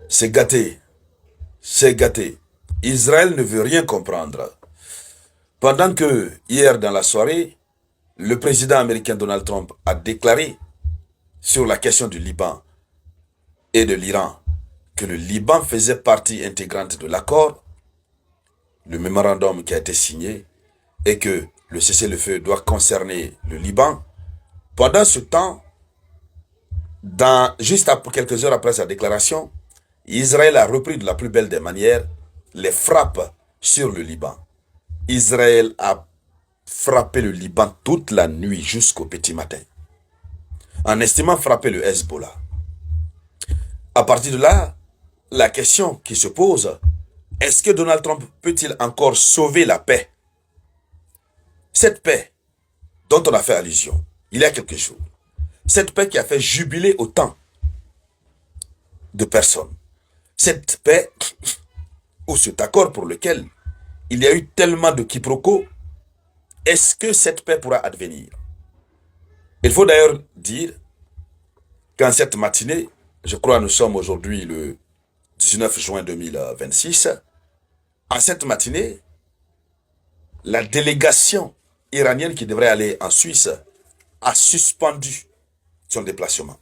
C'est gâté, c'est gâté. Israël ne veut rien comprendre. Pendant que, hier dans la soirée, le président américain Donald Trump a déclaré sur la question du Liban et de l'Iran que le Liban faisait partie intégrante de l'accord, le mémorandum qui a été signé, et que le cessez-le-feu doit concerner le Liban. Pendant ce temps, juste après, quelques heures après sa déclaration, Israël a repris de la plus belle des manières les frappes sur le Liban. Israël a frappé le Liban toute la nuit jusqu'au petit matin, en estimant frapper le Hezbollah. À partir de là, la question qui se pose, est-ce que Donald Trump peut-il encore sauver la paix? Cette paix dont on a fait allusion il y a quelques jours, cette paix qui a fait jubiler autant de personnes, cette paix ou cet accord pour lequel il y a eu tellement de quiproquos, est-ce que cette paix pourra advenir? Il faut d'ailleurs dire qu'en cette matinée, je crois que nous sommes aujourd'hui le 19 juin 2026, en cette matinée, la délégation iranienne qui devrait aller en Suisse a suspendu son déplacement.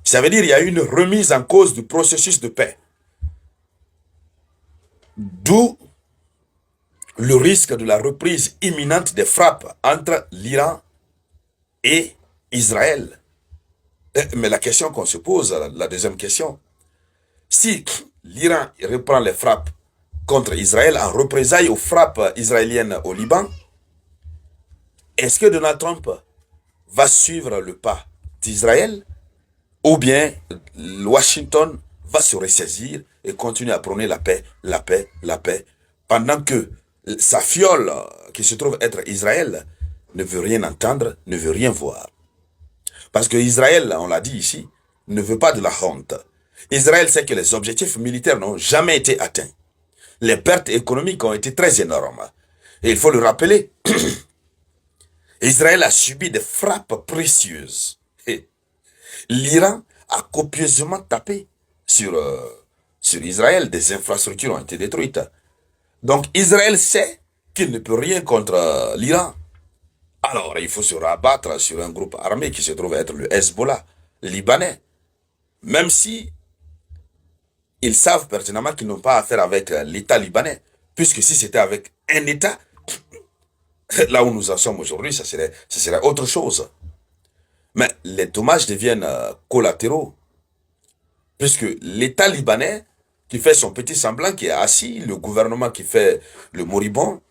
Ça veut dire qu'il y a eu une remise en cause du processus de paix. D'où le risque de la reprise imminente des frappes entre l'Iran et Israël. Mais la question qu'on se pose, la deuxième question, si l'Iran reprend les frappes contre Israël en représailles aux frappes israéliennes au Liban, est-ce que Donald Trump va suivre le pas d'Israël ou bien Washington va se ressaisir et continuer à prôner la paix, la paix, la paix, pendant que sa fiole, qui se trouve être Israël, ne veut rien entendre, ne veut rien voir. Parce que Israël, on l'a dit ici, ne veut pas de la honte. Israël sait que les objectifs militaires n'ont jamais été atteints. Les pertes économiques ont été très énormes. Et il faut le rappeler, Israël a subi des frappes précieuses. L'Iran a copieusement tapé sur Israël, des infrastructures ont été détruites. Donc Israël sait qu'il ne peut rien contre l'Iran. Alors il faut se rabattre sur un groupe armé qui se trouve être le Hezbollah libanais. Même si ils savent pertinemment qu'ils n'ont pas affaire avec l'État libanais. Puisque si c'était avec un État, là où nous en sommes aujourd'hui, ça serait autre chose. Mais les dommages deviennent collatéraux. Puisque l'État libanais, qui fait son petit semblant, qui est assis, le gouvernement qui fait le moribond,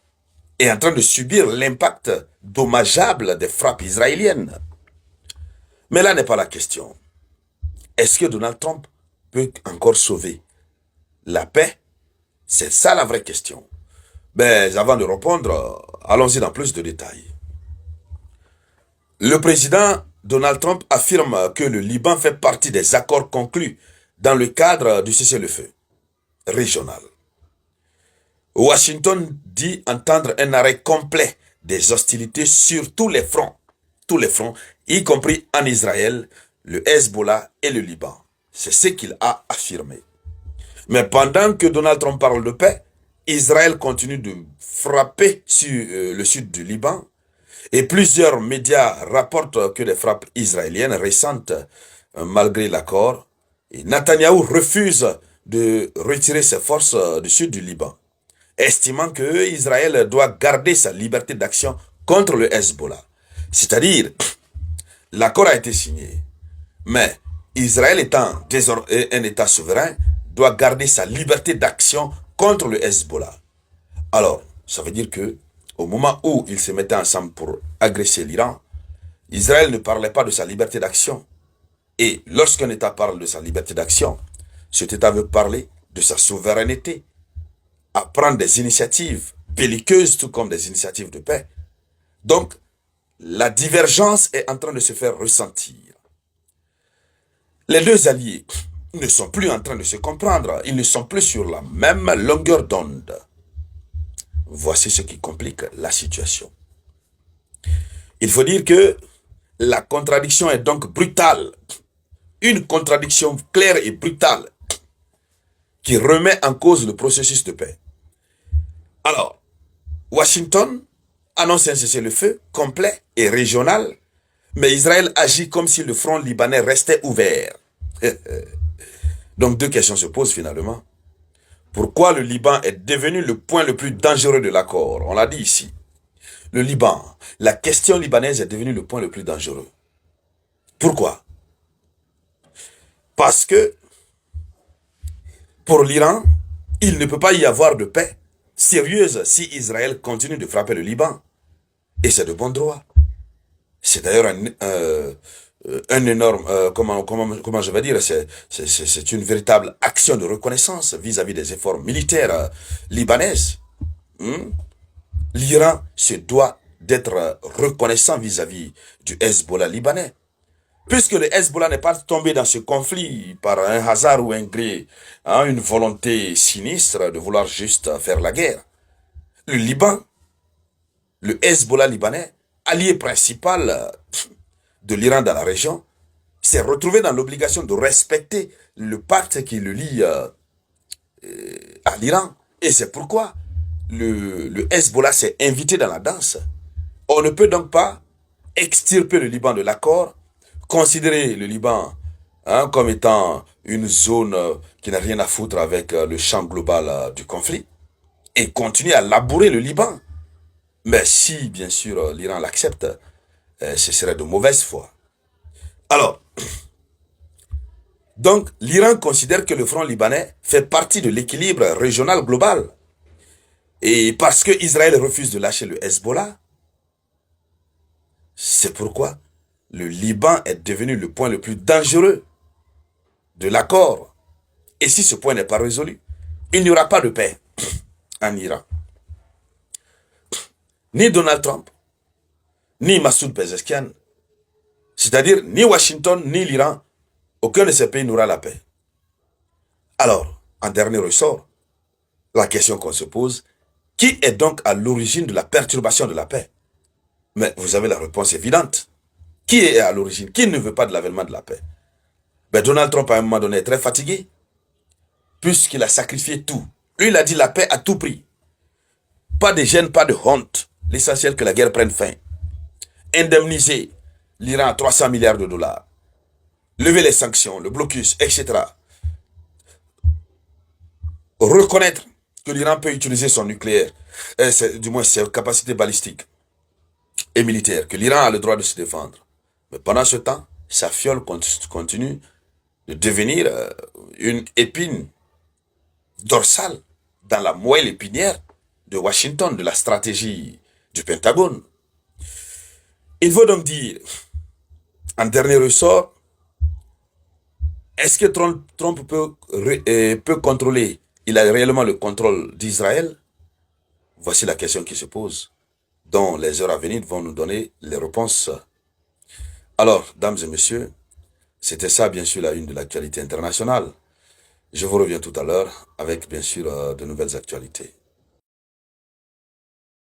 est en train de subir l'impact dommageable des frappes israéliennes. Mais là n'est pas la question. Est-ce que Donald Trump peut encore sauver la paix? C'est ça la vraie question. Mais avant de répondre, allons-y dans plus de détails. Le président Donald Trump affirme que le Liban fait partie des accords conclus dans le cadre du cessez-le-feu régional. Washington dit entendre un arrêt complet des hostilités sur tous les fronts, y compris en Israël, le Hezbollah et le Liban. C'est ce qu'il a affirmé. Mais pendant que Donald Trump parle de paix, Israël continue de frapper sur le sud du Liban et plusieurs médias rapportent que les frappes israéliennes récentes, malgré l'accord, et Netanyahou refuse de retirer ses forces du sud du Liban, estimant que Israël doit garder sa liberté d'action contre le Hezbollah. C'est-à-dire, l'accord a été signé, mais Israël étant un État souverain, doit garder sa liberté d'action contre le Hezbollah. Alors, ça veut dire que au moment où ils se mettaient ensemble pour agresser l'Iran, Israël ne parlait pas de sa liberté d'action. Et lorsqu'un État parle de sa liberté d'action, cet État veut parler de sa souveraineté, à prendre des initiatives belliqueuses tout comme des initiatives de paix. Donc, la divergence est en train de se faire ressentir. Les deux alliés ne sont plus en train de se comprendre. Ils ne sont plus sur la même longueur d'onde. Voici ce qui complique la situation. Il faut dire que la contradiction est donc brutale. Une contradiction claire et brutale. qui remet en cause le processus de paix. Alors, Washington annonce un cessez-le-feu complet et régional, mais Israël agit comme si le front libanais restait ouvert. Donc deux questions se posent finalement. Pourquoi le Liban est devenu le point le plus dangereux de l'accord? On l'a dit ici. Le Liban, la question libanaise est devenue le point le plus dangereux. Pourquoi? Parce que pour l'Iran, il ne peut pas y avoir de paix sérieuse si Israël continue de frapper le Liban. Et c'est de bon droit. C'est d'ailleurs un énorme, comment je vais dire, c'est une véritable action de reconnaissance vis-à-vis des efforts militaires libanaises. L'Iran se doit d'être reconnaissant vis-à-vis du Hezbollah libanais. Puisque le Hezbollah n'est pas tombé dans ce conflit par un hasard ou un gré, une volonté sinistre de vouloir juste faire la guerre. Le Liban, le Hezbollah libanais, allié principal de l'Iran dans la région, s'est retrouvé dans l'obligation de respecter le pacte qui le lie à l'Iran. Et c'est pourquoi le Hezbollah s'est invité dans la danse. On ne peut donc pas extirper le Liban de l'accord, considérer le Liban comme étant une zone qui n'a rien à foutre avec le champ global du conflit, et continuer à labourer le Liban. Mais si, bien sûr, l'Iran l'accepte, ce serait de mauvaise foi. Alors, donc, l'Iran considère que le front libanais fait partie de l'équilibre régional global. Et parce que Israël refuse de lâcher le Hezbollah, c'est pourquoi le Liban est devenu le point le plus dangereux de l'accord. Et si ce point n'est pas résolu, il n'y aura pas de paix en Iran. Ni Donald Trump, ni Massoud Pezeshkian, c'est-à-dire ni Washington, ni l'Iran, aucun de ces pays n'aura la paix. Alors, en dernier ressort, la question qu'on se pose, qui est donc à l'origine de la perturbation de la paix? Mais vous avez la réponse évidente. Qui est à l'origine? Qui ne veut pas de l'avènement de la paix? Ben Donald Trump, à un moment donné, est très fatigué, puisqu'il a sacrifié tout. Lui, il a dit la paix à tout prix. Pas de gêne, pas de honte. L'essentiel que la guerre prenne fin. Indemniser l'Iran à 300 milliards de dollars. Lever les sanctions, le blocus, etc. Reconnaître que l'Iran peut utiliser son nucléaire, du moins ses capacités balistiques et militaires, que l'Iran a le droit de se défendre. Mais pendant ce temps, sa fiole continue de devenir une épine dorsale dans la moelle épinière de Washington, de la stratégie du Pentagone. Il faut donc dire, en dernier ressort, est-ce que Trump peut contrôler, il a réellement le contrôle d'Israël? Voici la question qui se pose, dont les heures à venir vont nous donner les réponses. Alors, dames et messieurs, c'était ça, bien sûr, la une de l'actualité internationale. Je vous reviens tout à l'heure avec, bien sûr, de nouvelles actualités.